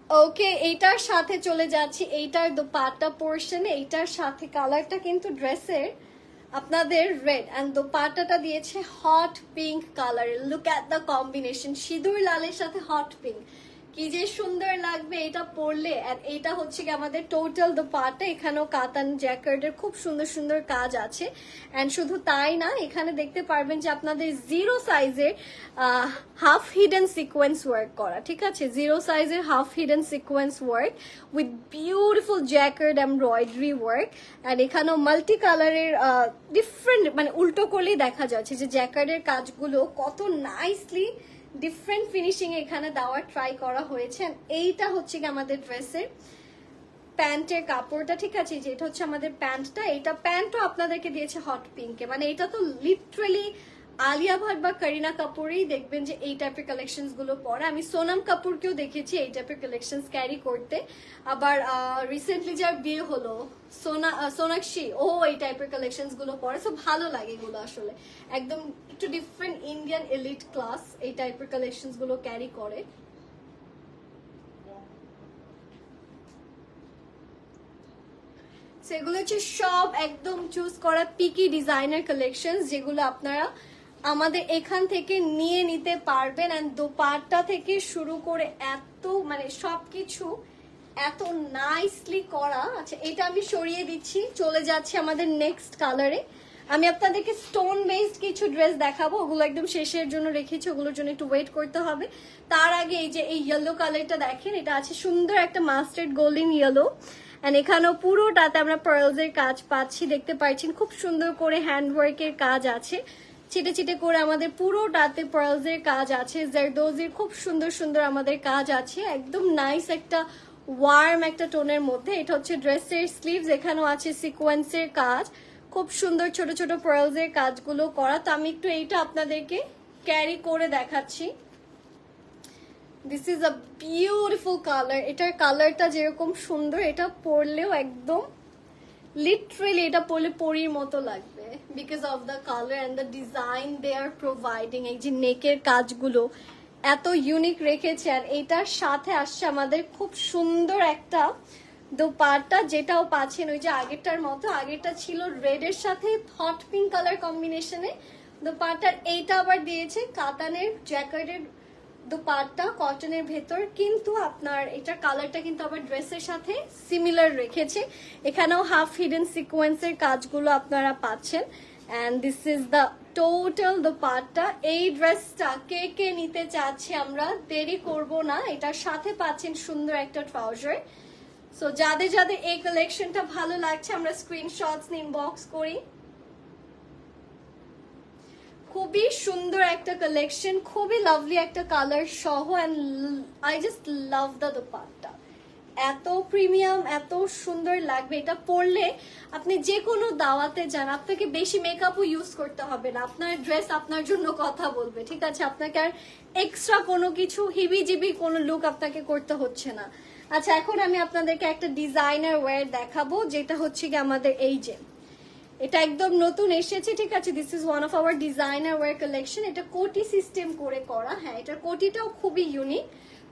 ওকে, এইটার সাথে চলে যাচ্ছি এইটার দোপাট্টা পোর্শনে। এইটার সাথে কালারটা কিন্তু ড্রেসের আপনাদের রেড, এন্ড দোপাট্টাটা দিয়েছে হট পিঙ্ক কালারের। লুক এট দ্য কম্বিনেশন, সিঁদুর লালের সাথে হট পিঙ্ক, কি যে সুন্দর লাগবে এটা পরলে। আর এটা হচ্ছে কি আমাদের টোটাল দোপাট্টা, এখানেও কাতান জ্যাকেটের খুব সুন্দর সুন্দর কাজ আছে। এন্ড শুধু তাই না, এখানে দেখতে পারবেন যে আপনাদের জিরো সাইজের হাফ হিডেন সিকোয়েন্স ওয়ার্ক করা, ঠিক আছে? জিরো সাইজের half hidden sequence work with beautiful jacket embroidery work. And এখানেও মাল্টি কালারের ডিফারেন্ট, মানে উল্টো করলেই দেখা যাচ্ছে যে জ্যাকেটের কাজগুলো কত নাইসলি ডিফারেন্ট ফিনিশিং এখানে দেওয়ার ট্রাই করা হয়েছে। এইটা হচ্ছে কি আমাদের ড্রেসের প্যান্টের কাপড়টা, ঠিক আছে? যেটা হচ্ছে আমাদের প্যান্টটা, এইটা প্যান্টও আপনাদেরকে দিয়েছে হট পিঙ্কে। মানে এটা তো লিটারালি আলিয়া ভাট বা করিনা কাপুরই দেখবেন যে এই টাইপের কালেকশন গুলো পরে। আমি সোনাম কাপুরকেও দেখেছি এই টাইপের কালেকশন ক্যারি করতে। আবার রিসেন্টলি যার বিয়ে হলো সোনাক্ষী, ও এই টাইপের কালেকশন গুলো পরে। সো ভালো লাগে এগুলো, আসলে একদম একটু ডিফারেন্ট ইন্ডিয়ান এলিট ক্লাস এই টাইপের কালেকশন গুলো ক্যারি করে। সেগুলো হচ্ছে সব একদম চুজ করা পিকি ডিজাইনার কালেকশন, যেগুলো আপনারা আমাদের এখান থেকে নিয়ে নিতে পারবেন। এন্ড দোপাট্টা থেকে শুরু করে এত, মানে সবকিছু এত নাইসলি করা। আচ্ছা এটা আমি সরিয়ে দিচ্ছি, চলে যাচ্ছে আমাদের নেক্সট কালারে। আমি আপনাদেরকে স্টোন বেসড কিছু ড্রেস দেখাবো, ওগুলো একদম শেষের জন্য রেখেছি, ওগুলোর জন্য একটু ওয়েট করতে হবে। তার আগে এই যে এই ইয়েলো কালারটা দেখেন, এটা আছে সুন্দর একটা মাস্টার্ড গোল্ডেন ইয়েলো। এন্ড এখানেও পুরোটাতে আমরা পার্লস এর কাজ পাচ্ছি, দেখতে পাচ্ছেন খুব সুন্দর করে হ্যান্ডওয়ার্কের কাজ আছে, ছিটে ছিটে করে আমাদের পুরোটাতে পার্লস এর কাজ আছে, জারদোজির খুব সুন্দর সুন্দর আমাদের কাজ আছে, একদম নাইস একটা ওয়ার্ম একটা টোনের মধ্যে। এটা হচ্ছে ড্রেসের স্লিভস, এখানেও আছে সিকোয়েন্সের কাজ, খুব সুন্দর ছোট ছোট পার্লস এর কাজগুলো করা। তো আমি একটু এইটা আপনাদেরকে ক্যারি করে দেখাচ্ছি। This is a beautiful colour, এটার কালারটা যেরকম সুন্দর, এটা পরলেও একদম লিটারেলি এটা পরলে পরীর মতো লাগবে, because of the colour and the design they are providing. এই যে নেকের কাজগুলো এত ইউনিক রেখেছে। আর এইটার সাথে আসছে আমাদের খুব সুন্দর একটা দোপাট্টা, যেটাও পাচ্ছেন ওই যে আগেরটার মতো। আগেরটা ছিল রেড এর সাথে হট পিঙ্ক কালার কম্বিনেশনে দোপাট্টার, এইটা আবার দিয়েছে কাতানের জ্যাকেটের দোপাট্টা কটনের ভেতর, কিন্তু আপনার এটার কালারটা কিন্তু আবার ড্রেসের সাথে সিমিলার রেখেছে। এখানেও হাফ হিডেন সিকোয়েন্সের কাজগুলো আপনারা পাচ্ছেন। And this is the total dupatta. এই ড্রেসটা কে কে নিতে চাচ্ছি আমরা, দেরি করব না, এটার সাথে পাচ্ছেন সুন্দর একটা ট্রাউজার। সো যাদের যাদের এই কালেকশনটা ভালো লাগছে আমরা স্ক্রিনশটস ইনবক্স করি। খুবই সুন্দর একটা কালেকশন, খুবই লাভলি একটা কালার সহ, and I just love the dupatta. এত প্রিমিয়াম, এত সুন্দর লাগবে এটা পরলে। আপনি যে কোনো দাওয়াতে যান, আপনাকে বেশি মেকআপও ইউজ করতে হবে না, আপনার ড্রেস আপনার জন্য কথা বলবে, ঠিক আছে? আপনাকে আর এক্সট্রা কোনো কিছু হিবিজিবি কোনো লুক আপনাকে করতে হচ্ছে না। আচ্ছা এখন আমি আপনাদেরকে একটা ডিজাইনার ওয়্যার দেখাবো, যেটা হচ্ছে কি আমাদের এই যে, এটা একদম নতুন এসেছে, ঠিক আছে? This is one of our designer wire collection. এটা কোটি সিস্টেম করে করা, হ্যাঁ এটার কোটিটাও খুবই ইউনিক।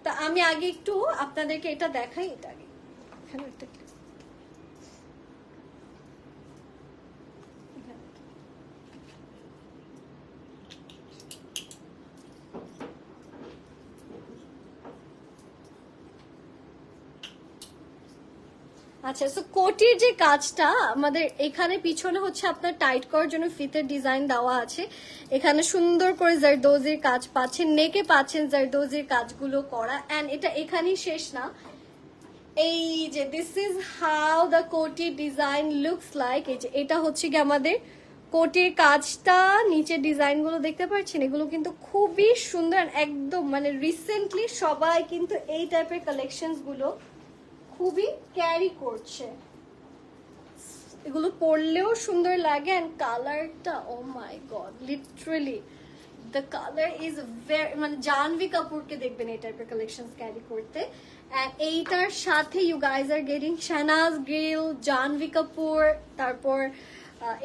তা আমি আগে একটু আপনাদেরকে এটা দেখাই। এটা আগে আচ্ছা, সো কোটির যে কাজটা আমাদের এখানে পিছনে হচ্ছে আপনার টাইট করার জন্য ফিতের ডিজাইন দেওয়া আছে। এখানে সুন্দর করে জারদোজির কাজ পাচ্ছেন, নেকে পাচ্ছেন জারদোজির কাজগুলো করা। অ্যান্ড এটা এখানেই শেষ না, এই যে দিস ইজ হাউ দ্য কোটি ডিজাইন লুকস লাইক। এই যে এটা হচ্ছে কি আমাদের কোটির কাজটা, নিচের ডিজাইনগুলো দেখতে পাচ্ছেন, এগুলো কিন্তু খুবই সুন্দর। একদম মানে রিসেন্টলি সবাই কিন্তু এই টাইপের কালেকশনস গুলো খুবই ক্যারি করছে। এগুলো পরলেও সুন্দর লাগে। অ্যান্ড কালারটা, oh my God, literally the colour is very, মানে জাহ্নবী কাপুরকে দেখবেন এই টাইপের কালেকশন ক্যারি করতে। অ্যান্ড এইটার সাথে you guys are getting Shehnaaz Gill, Janhvi Kapoor, তারপর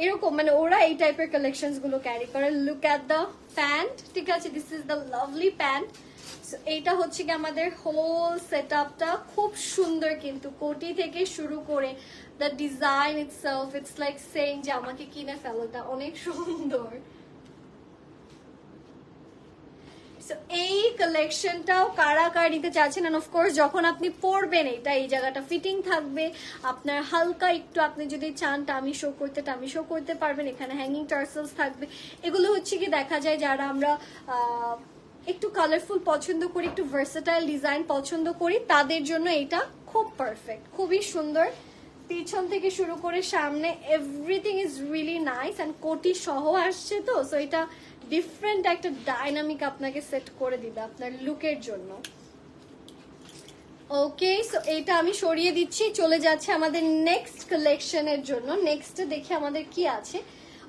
এরকম মানে ওরা এই টাইপের কালেকশনস গুলো ক্যারি করে। লুক অ্যাট দ্য প্যান্ট, ঠিক আছে, this is the lovely pant. এইটা হচ্ছে কি আমাদের হোল সেট আপটা খুব সুন্দর, কিন্তু কোটি থেকে শুরু করে the design itself, it's like saying যে আমাকে কিনে ফেলোটা অনেক সুন্দর। এই কালেকশনটাও কারা কারা নিতে চাচ্ছেন, এন্ড অফকোর্স যখন আপনি পরবেন এটা এই জায়গাটা ফিটিং থাকবে আপনার, হালকা একটু আপনি যদি চান টামি শো করতে পারবেন। এখানে হ্যাঙ্গিং টার্সেলস থাকবে। এগুলো হচ্ছে কি দেখা যায় যারা আমরা একটু কালারফুল পছন্দ করি, একটু ভার্সেটাইল ডিজাইন পছন্দ করি, তাদের জন্য এটা খুব পারফেক্ট, খুবই সুন্দর। পিছন থেকে শুরু করে সামনে everything is really nice. And কোটি সহ আসছে তো, সো এটা ডিফারেন্ট একটা ডাইনামিক আপনাকে সেট করে দিবে আপনার লুকের জন্য। ওকে, সো এটা আমি সরিয়ে দিচ্ছি, চলে যাচ্ছে আমাদের নেক্সট কালেকশনের জন্য। নেক্সট দেখি আমাদের কি আছে।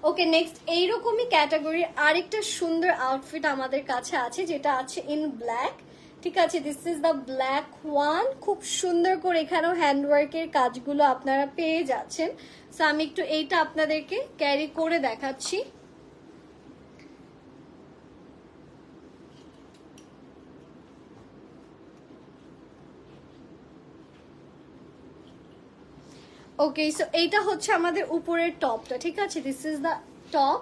ওকে, নেক্সট এইরকমই ক্যাটাগরির আরেকটা সুন্দর আউটফিট আমাদের কাছে আছে, যেটা আছে ইন ব্ল্যাক, ঠিক আছে। This is the black one. খুব সুন্দর করে এখানেও হ্যান্ডওয়ার্কের কাজগুলো আপনারা পেয়ে যাচ্ছেন। সো আমি একটু এইটা আপনাদেরকে ক্যারি করে দেখাচ্ছি। ওকে, সো এইটা হচ্ছে আমাদের উপরের টপটা, ঠিক আছে। This is the top.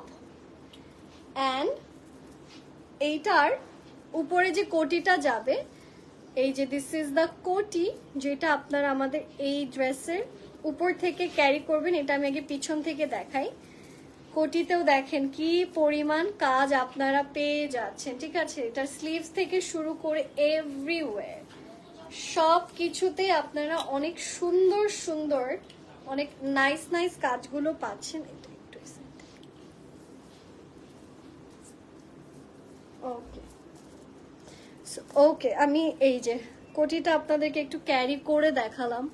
And এইটার উপরে যে কোটিটা যাবে, এই যে দিস ইজ দ্য কোটি, যেটা আপনারা আমাদের এই ড্রেসের উপর থেকে ক্যারি করবেন। এটা আমি আগে পিছন থেকে দেখাই। কোটিতেও দেখেন কি পরিমাণ কাজ আপনারা পেয়ে যাচ্ছেন, ঠিক আছে। এটার স্লিভস থেকে শুরু করে এভরিওয়্যার সব কিছুতে আপনারা অনেক সুন্দর সুন্দর, অনেক নাইস নাইস কাজগুলো পাচ্ছেন। এটা একটু ওকে, ওকে, আমি এই যে কোটিটা আপনাদেরকে একটু ক্যারি করে দেখালাম,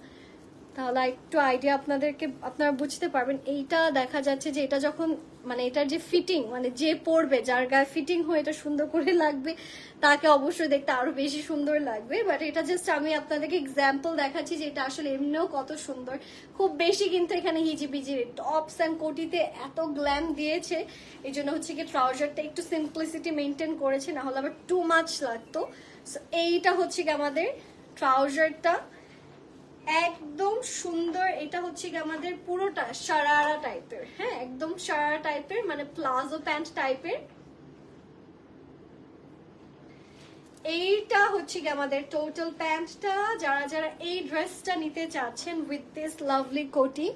তাহলে একটু আইডিয়া আপনারা বুঝতে পারবেন। এইটা দেখা যাচ্ছে যে এটা যখন মানে এটার যে ফিটিং, মানে যে পরবে, যার গায়ে ফিটিং হয়ে এটা সুন্দর করে লাগবে, তাকে অবশ্যই দেখতে আরো বেশি সুন্দর লাগবে। বাট এটা জাস্ট আমি আপনাদেরকে এক্সাম্পল দেখাচ্ছি যে এটা আসলে এমনিও কত সুন্দর। খুব বেশি কিন্তু এখানে হিজিবিজি টপস অ্যান্ড কোটিতে এত গ্ল্যাম দিয়েছে, এই জন্য হচ্ছে কি ট্রাউজারটা একটু সিম্পলিসিটি মেনটেন করেছে, না হলে আবার টু মাচ লাগতো। এইটা হচ্ছে কি আমাদের ট্রাউজারটা, একদম সুন্দর। এটা হচ্ছে কি আমাদের পুরোটা শারারা টাইপের, হ্যাঁ একদম শারারা টাইপের, মানে প্লাজো প্যান্ট টাইপের। এইটা হচ্ছে কি আমাদের টোটাল প্যান্টটা। যারা যারা এই ড্রেসটা নিতে চাচ্ছেন উইথ দিস লাভলি কোটি,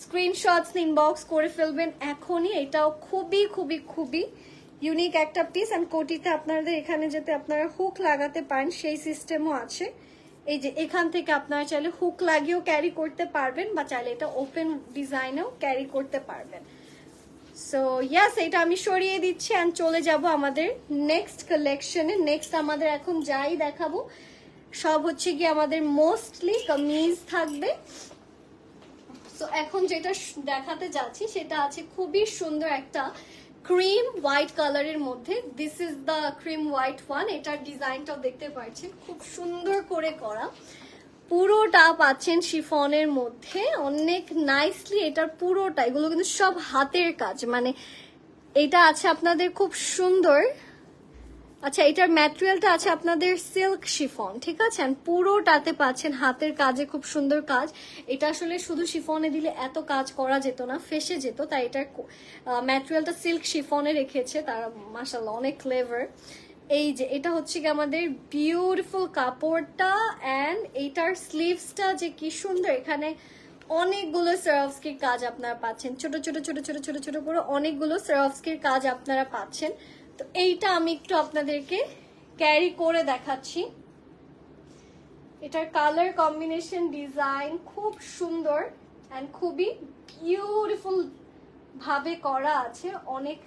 স্ক্রিনশটস ইনবক্স করে ফেলবেন এখনই। এটাও খুবই খুবই খুবই ইউনিক একটা পিস। অ্যান্ড কোটিতে আপনাদের এখানে যাতে আপনারা হুক লাগাতে পারেন সেই সিস্টেমও আছে। এই যে এখান থেকে আপনারা চাইলে হুক লাগিয়েও ক্যারি করতে পারবেন, বা চাইলে এটা ওপেন ডিজাইনেও ক্যারি করতে পারবেন। সো ইয়াস, এটা আমি সরিয়ে দিচ্ছি অ্যান্ড চলে যাব আমাদের নেক্সট কালেকশনে। নেক্সট আমাদের এখন যাই দেখাবো সব হচ্ছে কি আমাদের মোস্টলি কামিজ থাকবে। সো এখন যেটা দেখাতে যাচ্ছি সেটা আছে খুবই সুন্দর একটা ক্রিম হোয়াইট কালারের মধ্যে। This is the cream white one. এটার ডিজাইনটাও দেখতে পাচ্ছেন খুব সুন্দর করে করা, পুরোটা পাচ্ছেন শিফনের মধ্যে, অনেক নাইসলি। এটার পুরোটা, এগুলো কিন্তু সব হাতের কাজ, মানে এটা আছে আপনাদের খুব সুন্দর। আচ্ছা, এটার ম্যাটেরিয়ালটা আছে আপনাদের সিল্ক শিফন, ঠিক আছে। পুরোটাতে পাচ্ছেন হাতের কাজে খুব সুন্দর কাজ। এটা আসলে শুধু শিফনে দিলে এত কাজ করা যেত না, ফেসে যেত, তাই এটার ম্যাটেরিয়ালটা সিল্ক শিফনে রেখেছে তারা, মাশাআল্লাহ অনেক ক্লেভার। এই যে এটা হচ্ছে কি আমাদের বিউটিফুল কাপড়টা, অ্যান্ড এইটার স্লিভসটা যে কি সুন্দর, এখানে অনেকগুলো সারাফস্কির কাজ আপনারা পাচ্ছেন, ছোট ছোট ছোট ছোট ছোট ছোট করে অনেকগুলো সারাফস্কির কাজ আপনারা পাচ্ছেন। তো এইটা আমি একটু আপনাদেরকে ক্যারি করে দেখাচ্ছি। এটার কালার কম্বিনেশন ডিজাইন খুব সুন্দর অ্যান্ড খুবই বিউটিফুল ভাবে করা আছে, অনেক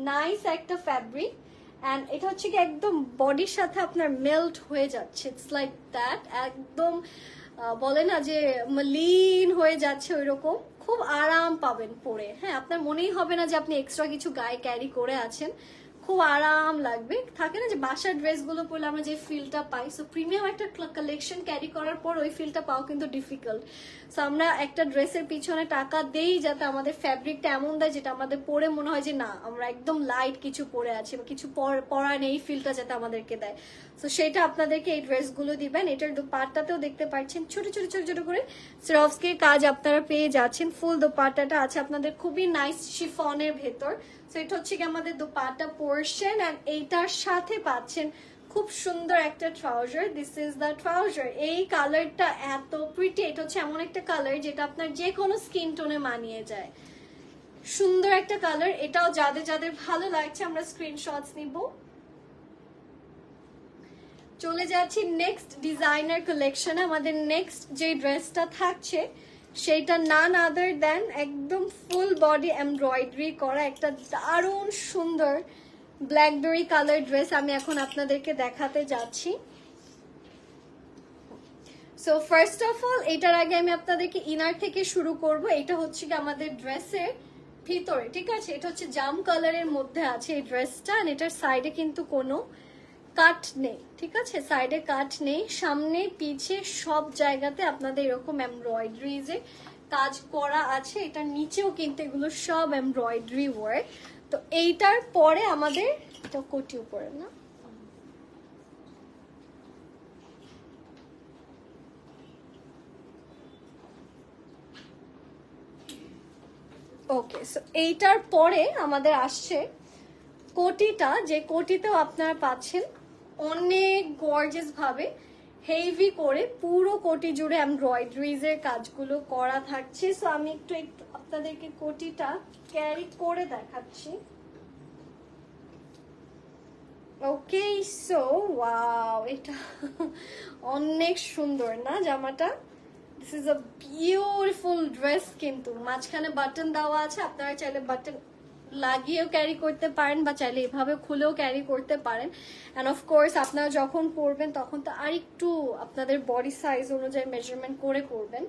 নাইস একটা ফ্যাব্রিক। অ্যান্ড এটা হচ্ছে কি একদম বডির সাথে আপনার মেল্ট হয়ে যাচ্ছে, ইটস লাইক দ্যাট, একদম বলে না যে মলিন হয়ে যাচ্ছে ওই রকম, খুব আরাম পাবেন পরে। হ্যাঁ, আপনার মনেই হবে না যে আপনি এক্সট্রা কিছু গায়ে ক্যারি করে আছেন, খুব আরাম লাগবে। থাকে না যে বাসার ড্রেসগুলো পরলে আমরা যে ফিলটা পাই, সো প্রিমিয়াম একটা কালেকশন ক্যারি করার পর ওই ফিলটা পাওয়া কিন্তু ডিফিকাল্ট। সো আমরা একটা ড্রেসের পিছনে টাকা দেই যাতে আমাদের ফ্যাব্রিকটা এমন দেয় যেটা আমাদের পরে মনে হয় যে না আমরা একদম লাইট কিছু পরে আছি বা কিছু পরা নেই, ফিলটা যাতে আমাদেরকে দেয়। সো সেটা আপনাদেরকে এই ড্রেসগুলো দিবেন। এটার দোপাট্টাতেও দেখতে পাচ্ছেন ছোট ছোট ছোট ছোট করে স্রাফস্কির কাজ আপনারা পেয়ে যাচ্ছেন। ফুল দোপাট্টাটা আছে আপনাদের খুবই নাইস শিফনের ভেতর। সো এটা হচ্ছে কি আমাদের দোপাট্টা পোর্শন, এন্ড এইটার সাথে পাচ্ছেন খুব সুন্দর একটা trouser. This is the trouser. এই কালারটা এত প্রিটি, এটা হচ্ছে এমন একটা কালার যেটা আপনার যে কোনো স্কিন টোনে মানিয়ে যায়, সুন্দর একটা কালার। এটাও যাদের যাদের ভালো লাগছে আমরা স্ক্রিনশটস নিব। চলে যাচ্ছি নেক্সট ডিজাইনার কালেকশনে। আমাদের নেক্সট যে ড্রেসটা থাকছে সেইটা নান আদার দেন একদম ফুল বডি এমব্রয়ডারি করা একটা দারুণ সুন্দর ব্ল্যাকবেরি কালার ড্রেস আমি এখন আপনাদেরকে দেখাতে যাচ্ছি। সো ফার্স্ট অফ অল এটার আগে আমি আপনাদেরকে ইনার থেকে শুরু করব। এটা হচ্ছে কি আমাদের ড্রেসের ভিতরে, ঠিক আছে? এটা হচ্ছে জাম কালারের মধ্যে আছে এই ড্রেসটা, আর এটার সাইডে কিন্তু কোনো কাট নেই, ঠিক আছে? সাইডে কাট নেই, সামনে পিছে সব জায়গাতে আপনাদের এরকম এমব্রয়ডারিজ এ কাজ করা আছে। এটার নিচেও কিন্তু এগুলো সব এমব্রয়ডারি ওয়ার্ক। তো এইটার পরে আমাদের এটা কোটি উপরে না, ওকে। সো এইটার পরে আমাদের আসছে কোটিটা, যে কোটিতেও আপনারা পাচ্ছেন অনেক গর্জিয়াস ভাবে হেভি করে পুরো কোটি জুড়ে এমব্রয়ডারিজ এর কাজগুলো করা থাকছে। সো আমি একটু একটু আপনাদেরকে কোটিটা ক্যারি করে দেখাচ্ছি। ওকে, সো ওয়াও, এটা অনেক সুন্দর না জামাটা? This is a beautiful dress. কিন্তু মাঝখানে বাটন দেওয়া আছে, আপনারা চাইলে বাটন লাগিয়েও ক্যারি করতে পারেন বা চাইলে এভাবে খুলেও ক্যারি করতে পারেন। অ্যান্ড অফকোর্স আপনারা যখন পরবেন তখন তো আরেকটু আপনাদের বডি সাইজ অনুযায়ী মেজারমেন্ট করে করবেন।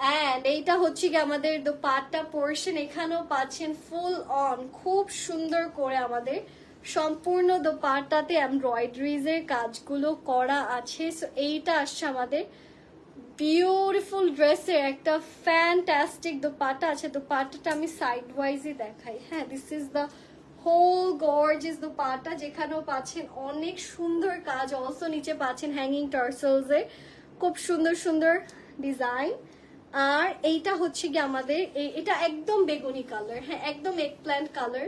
অ্যান্ড এইটা হচ্ছে কি আমাদের দোপাট্টা পোর্শন। এখানেও পাচ্ছেন ফুল অন খুব সুন্দর করে আমাদের সম্পূর্ণ দোপাট্টাতে এমব্রয়ডারিজ এর কাজগুলো করা আছে। সো এইটা আসছে আমাদের বিউটিফুল ড্রেসের একটা ফ্যান্টাস্টিক দোপাট্টা আছে। দোপাট্টাটা আমি সাইড ওয়াইজই দেখাই। হ্যাঁ, this is the whole gorgeous dupatta, যেখানেও পাচ্ছেন অনেক সুন্দর কাজ। অলসো নিচে পাচ্ছেন হ্যাঙ্গিং টার্সেলস এর খুব সুন্দর সুন্দর ডিজাইন। আর এইটা হচ্ছে কি আমাদের এটা একদম বেগুনি কালার, হ্যাঁ একদম এগ প্ল্যান্ট কালার।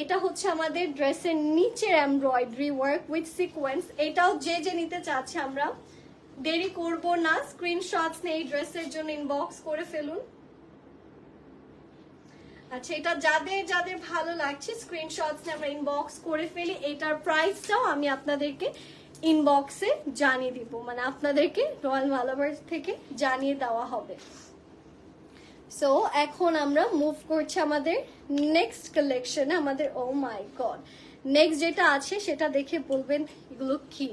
এটা হচ্ছে আমাদের ড্রেসের নিচের এমব্রয়ডারি ওয়ার্ক উইথ সিকোয়েন্স। এটাও যে যে নিতে চাচ্ছে আমরা দেরি করব না, স্ক্রিনশটস নিয়ে এই ড্রেসের জন্য ইনবক্স করে ফেলুন। আচ্ছা, এটা যাদের যাদের ভালো লাগছে স্ক্রিনশটস নিয়ে আমরা ইনবক্স করে ফেলি। এটার প্রাইসটাও আমি আপনাদেরকে ইনবক্সে জানিয়ে দিব, মানে আপনাদেরকে রয়্যাল মালাবার থেকে জানিয়ে দেওয়া হবে। সো এখন আমরা মুভ করছি আমাদের নেক্সট কালেকশনে। আমাদের ও মাই গড, নেক্সট যেটা আছে সেটা দেখে বলবেন এগুলো কি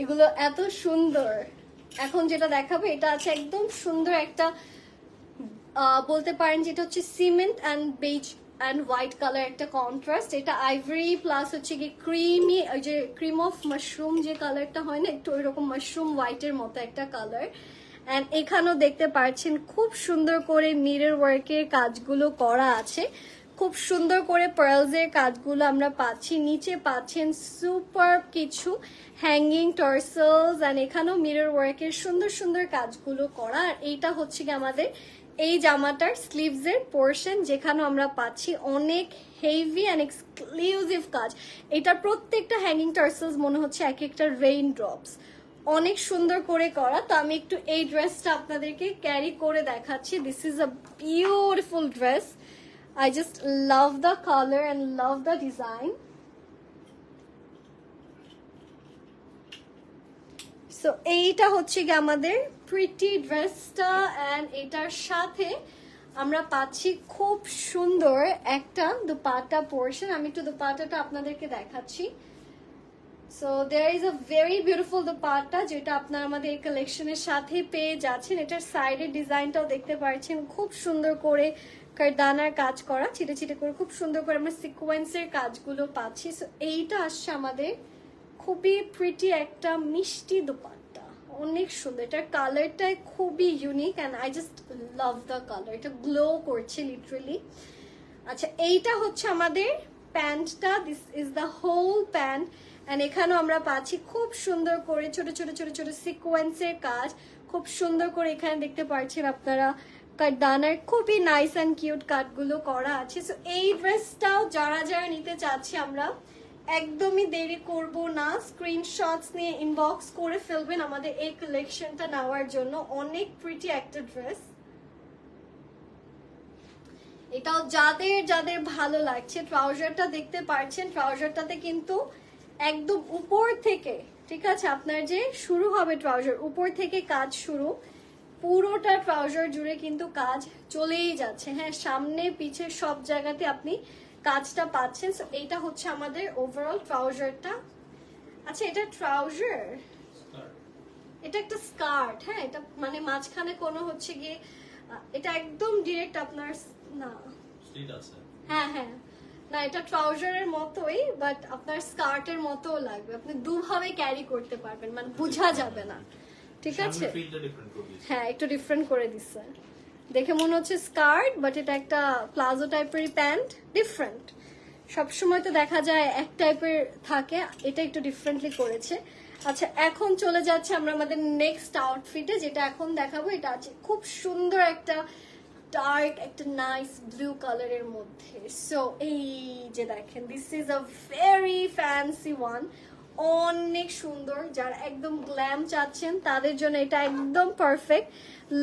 এগুলো এত সুন্দর। এখন যেটা দেখাবো এটা আছে একদম সুন্দর একটা বলতে পারেন যেটা হচ্ছে cement and beige and white colour একটা কন্ট্রাস্ট। এটা আইভরি প্লাস হচ্ছে কি ক্রিমি, ওই যে ক্রিম অফ মাশরুম যে কালারটা হয় না, একটু ওই রকম মাশরুম হোয়াইটের মতো একটা কালার। অ্যান্ড এখানেও দেখতে পাচ্ছেন খুব সুন্দর করে মিরর ওয়ার্কের কাজগুলো করা আছে, খুব সুন্দর করে পার্লসের কাজগুলো আমরা পাচ্ছি, নিচে পাচ্ছেন সুপার কিছু হ্যাঙ্গিং টার্সেলস অ্যান্ড এখানেও মিরর ওয়ার্কের সুন্দর সুন্দর কাজগুলো করা। আর এইটা হচ্ছে কি আমাদের এই জামাটার স্লিভসের পোর্শন, যেখানেও আমরা পাচ্ছি অনেক হেভি অ্যান্ড এক্সক্লুসিভ কাজ। এটা প্রত্যেকটা হ্যাঙ্গিং টার্সেলস মনে হচ্ছে এক একটা রেইন ড্রপস, অনেক সুন্দর করে করা। তো আমি একটু এই ড্রেসটা আপনাদেরকে ক্যারি করে দেখাচ্ছি। This is a beautiful dress. I just love the color and love the design. So এইটা হচ্ছে কি আমাদের প্রিটি ড্রেসটা অ্যান্ড এটার সাথে আমরা পাচ্ছি খুব সুন্দর একটা দুপাট্টা পোর্শন। আমি একটু দুপাট্টাটা আপনাদেরকে দেখাচ্ছি। So there is a very beautiful dupatta, যেটা আপনারা আমাদের এই কালেকশনের সাথে পেয়ে যাচ্ছেন। এটার সাইডের ডিজাইনটাও দেখতে পাচ্ছেন, খুব সুন্দর করে কারদানার কাজ করা, ছিটে ছিটে করে খুব সুন্দর করে আমরা সিকোয়েন্সের কাজগুলো পাচ্ছি। সো এইটা আসছে আমাদের খুবই প্রিটি একটা মিষ্টি দুপাট্টা, অনেক সুন্দর। এটার কালারটাই খুবই unique and I just love the colour, এটা গ্লো করছে লিটারেলি। আচ্ছা, এইটা হচ্ছে আমাদের প্যান্টটা, this is the whole pant and এখানেও আমরা পাচ্ছি খুব সুন্দর করে ছোট ছোট ছোট ছোট সিকোয়েন্সের কাজ, খুব সুন্দর করে এখানে দেখতে পাচ্ছেন আপনারা কাটদানার খুবই নাইস অ্যান্ড কিউট কাটগুলো করা আছে। সো এই ড্রেসটাও যারা যারা নিতে চাচ্ছি আমরা একদমই দেরি করব না, স্ক্রিনশটস নিয়ে ইনবক্স করে ফেলবেন আমাদের এই কালেকশনটা নেওয়ার জন্য। অনেক প্রিটি একটা ড্রেস, এটাও যাদের যাদের ভালো লাগছে। ট্রাউজারটা দেখতে পাচ্ছেন, ট্রাউজারটাতে কিন্তু একদম উপর থেকে, ঠিক আছে, আপনার যে শুরু হবে ট্রাউজার উপর থেকে কাজ শুরু, পুরোটা ট্রাউজার জুড়ে কিন্তু কাজ চলেই যাচ্ছে। হ্যাঁ, সামনে পিছে সব জায়গাতে আপনি কাজটা পাচ্ছেন। সো এইটা হচ্ছে আমাদের ওভারঅল ট্রাউজারটা। আচ্ছা, এটা ট্রাউজার, এটা একটা স্কার্ট। হ্যাঁ, এটা মানে মাঝখানে কোনো হচ্ছে গিয়ে এটা একদম ডিরেক্ট আপনার না, হ্যাঁ হ্যাঁ না, এটা ট্রাউজারের মতোই বাট আপনার স্কার্টের মতোও লাগবে, আপনি দুভাবে ক্যারি করতে পারবেন, মানে বোঝা যাবে না, ঠিক আছে। হ্যাঁ, একটু ডিফারেন্ট করে দিচ্ছে, দেখে মনে হচ্ছে স্কার্ট বাট এটা একটা প্লাজো টাইপেরই প্যান্ট, ডিফারেন্ট। সবসময় তো দেখা যায় এক টাইপের থাকে, এটা একটু ডিফারেন্টলি করেছে। আচ্ছা, এখন চলে যাচ্ছে আমরা আমাদের নেক্সট আউটফিটে, যেটা এখন দেখাবো। এটা আছে খুব সুন্দর একটা ডার্ক একটা নাইস ব্লু কালারের মধ্যে। সো এই যে দেখেন, this is a very fancy one, অনেক সুন্দর। যারা একদম গ্ল্যাম চাচ্ছেন তাদের জন্য এটা একদম perfect.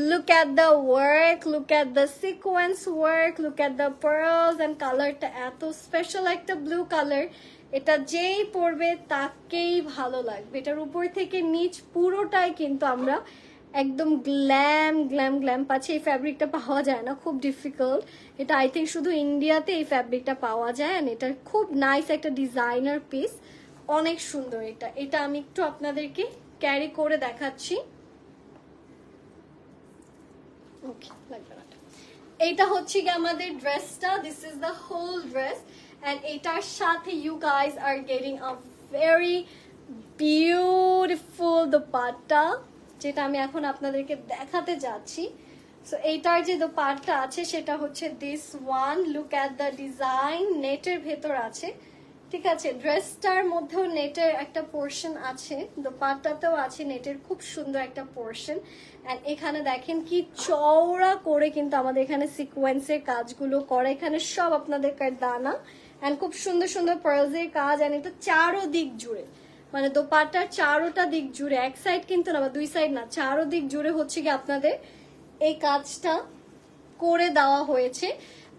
Look at the work, look at the sequence work, look at the pearls and কালারটা এত স্পেশাল একটা ব্লু কালার, এটা যেই পরবে তাকেই ভালো লাগবে। এটার উপর থেকে নিচ পুরোটাই কিন্তু আমরা একদম গ্ল্যাম গ্ল্যাম গ্ল্যাম পাচ্ছি। এই ফ্যাব্রিকটা পাওয়া যায় না, খুব ডিফিকাল্ট। এটা আই থিঙ্ক শুধু ইন্ডিয়াতে এই ফ্যাব্রিকটা পাওয়া যায়। অ্যান্ড এটা খুব নাইস একটা ডিজাইনার পিস, অনেক সুন্দর। এটা এটা আমি একটু আপনাদেরকে ক্যারি করে দেখাচ্ছি। ওকে, লাগবে না। এইটা হচ্ছে কি আমাদের ড্রেসটা, this is the whole dress and এটার সাথে you guys are getting a very beautiful dupatta, যেটা আমি এখন আপনাদেরকে দেখাতে যাচ্ছি। সো এইটার যে দোপাট্টা আছে সেটা হচ্ছে this one, look at the design, নেটের ভেতর আছে, ঠিক আছে। ড্রেসটার মধ্যেও নেটের একটা পোর্শন আছে, দোপাট্টাতেও আছে নেটের খুব সুন্দর একটা পোর্শন। অ্যান্ড এখানে দেখেন কি চওড়া করে কিন্তু আমাদের এখানে সিকোয়েন্সের কাজগুলো করা, এখানে সব আপনাদের দানা অ্যান্ড খুব সুন্দর সুন্দর পার্লসের কাজ। অ্যান্ড এটা চারো দিক জুড়ে, মানে দোপাট্টার চারোটা দিক জুড়ে, এক সাইড কিন্তু না বা দুই সাইড না, চারো দিক জুড়ে হচ্ছে কি আপনাদের এই কাজটা করে দেওয়া হয়েছে।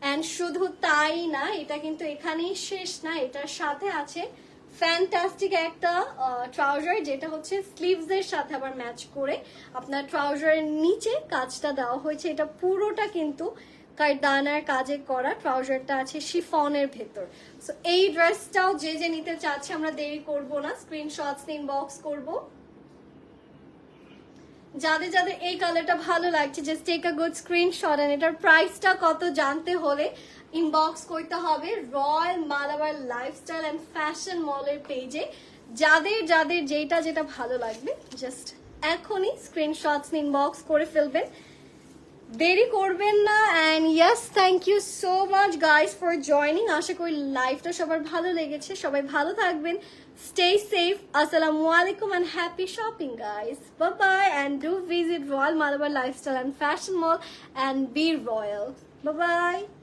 অ্যান্ড শুধু তাই না, এটা কিন্তু এখানেই শেষ না, এটার সাথে আছে ফ্যান্টাস্টিক একটা ট্রাউজার, যেটা হচ্ছে স্লিভস এর সাথে আবার ম্যাচ করে আপনার ট্রাউজারের নিচে কাজটা দেওয়া হয়েছে। এটা পুরোটা কিন্তু কারদানার কাজে করা, ট্রাউজারটা আছে শিফনের ভেতর। সো এই ড্রেসটাও যে যে নিতে চাচ্ছে আমরা দেরি করব না, স্ক্রিনশটস ইনবক্স করব। যাদের যাদের এই কালারটা ভালো লাগছে just take a good screenshot. And এটার প্রাইসটা কত জানতে হলে ইনবক্স করতে হবে royal Malabar lifestyle and fashion মলের পেজে। যাদের যাদের যেটা যেটা ভালো লাগবে জাস্ট এখনই স্ক্রিনশটস ইনবক্স করে ফেলবেন। দেরি করবেন না। And yes, thank you so much guys for joining. আশা করি লাইভটা সবার ভালো লেগেছে, সবাই ভালো থাকবেন, stay safe, assalamu alaikum and happy shopping guys, bye bye, and do visit Royal Malabar Lifestyle and Fashion Mall and be royal, bye bye.